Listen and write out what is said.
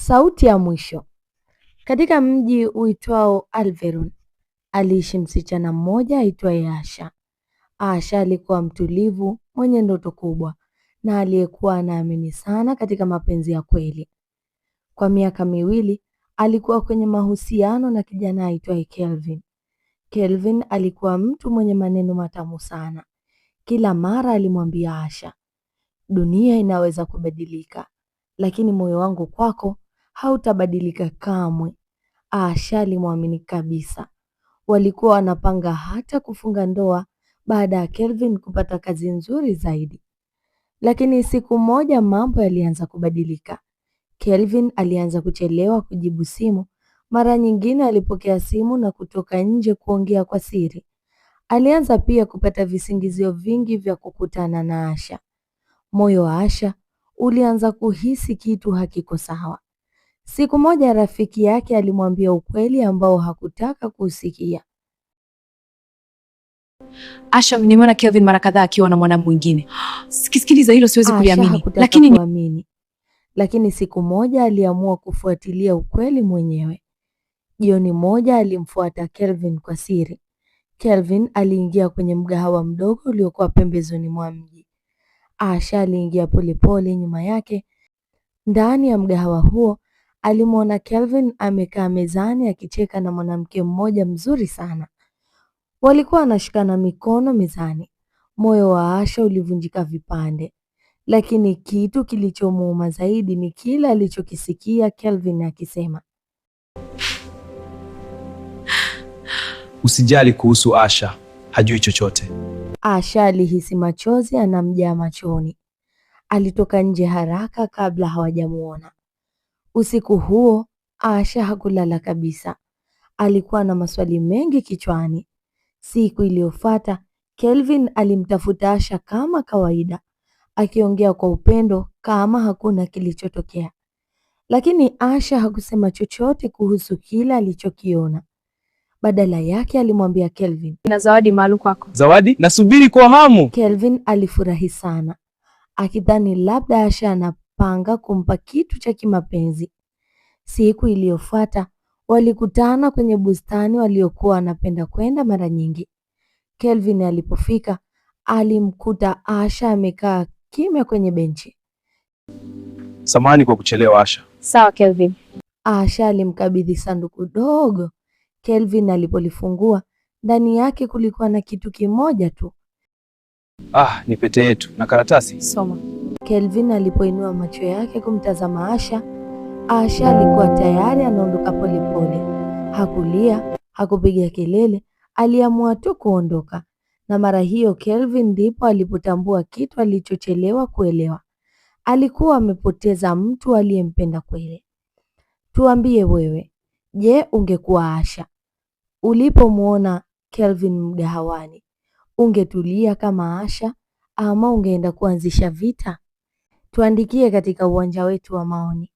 Sauti ya mwisho. Katika mji uitwao Alveron, aliishi msichana mmoja aitwaye Asha. Asha alikuwa mtulivu, mwenye ndoto kubwa na aliyekuwa anaamini sana katika mapenzi ya kweli. Kwa miaka miwili alikuwa kwenye mahusiano na kijana aitwaye Kelvin. Kelvin alikuwa mtu mwenye maneno matamu sana. Kila mara alimwambia Asha, dunia inaweza kubadilika, lakini moyo wangu kwako hautabadilika kamwe. Asha alimwamini kabisa. Walikuwa wanapanga hata kufunga ndoa baada ya Kelvin kupata kazi nzuri zaidi. Lakini siku moja mambo yalianza kubadilika. Kelvin alianza kuchelewa kujibu simu. Mara nyingine alipokea simu na kutoka nje kuongea kwa siri. Alianza pia kupata visingizio vingi vya kukutana na Asha. Moyo wa Asha ulianza kuhisi kitu hakiko sawa. Siku moja rafiki yake alimwambia ukweli ambao hakutaka kusikia. Asha, nimeona Kelvin mara kadhaa akiwa na mwanamke mwingine. Sikiliza, hilo siwezi kuliamini. Lakini siku moja aliamua kufuatilia ukweli mwenyewe. Jioni moja alimfuata Kelvin kwa siri. Kelvin aliingia kwenye mgahawa mdogo uliokuwa pembezoni mwa mji. Asha aliingia polepole nyuma yake. Ndani ya mgahawa huo alimwona Kelvin amekaa mezani akicheka na mwanamke mmoja mzuri sana. Walikuwa wanashikana mikono mezani. Moyo wa Asha ulivunjika vipande. Lakini kitu kilichomuuma zaidi ni kile alichokisikia Kelvin akisema. Usijali kuhusu Asha, hajui chochote. Asha alihisi machozi yanamjaa machoni. Alitoka nje haraka kabla hawajamuona. Usiku huo Asha hakulala kabisa. Alikuwa na maswali mengi kichwani. Siku iliyofuata Kelvin alimtafuta Asha kama kawaida, akiongea kwa upendo kama hakuna kilichotokea. Lakini Asha hakusema chochote kuhusu kile alichokiona. Badala yake alimwambia Kelvin, "Na zawadi maalum kwako." "Zawadi? Nasubiri kwa hamu." Kelvin alifurahi sana, akidhani labda Asha anapanga kumpa kitu cha kimapenzi. Siku iliyofuata walikutana kwenye bustani waliokuwa wanapenda kwenda mara nyingi. Kelvin alipofika alimkuta Asha amekaa kimya kwenye benchi. "Samahani kwa kuchelewa Asha." "Sawa Kelvin." Asha alimkabidhi sanduku dogo. Kelvin alipolifungua, ndani yake kulikuwa na kitu kimoja tu. Ni pete yetu na karatasi." "Soma." Kelvin alipoinua macho yake kumtazama Asha, Asha alikuwa tayari anaondoka polepole. Hakulia, hakupiga kelele, aliamua tu kuondoka. Na mara hiyo Kelvin ndipo alipotambua kitu alichochelewa kuelewa. Alikuwa amepoteza mtu aliyempenda kweli. Tuambie wewe, je, ungekuwa Asha ulipomuona Kelvin mgahawani? Ungetulia kama Asha ama ungeenda kuanzisha vita? Tuandikie katika uwanja wetu wa maoni.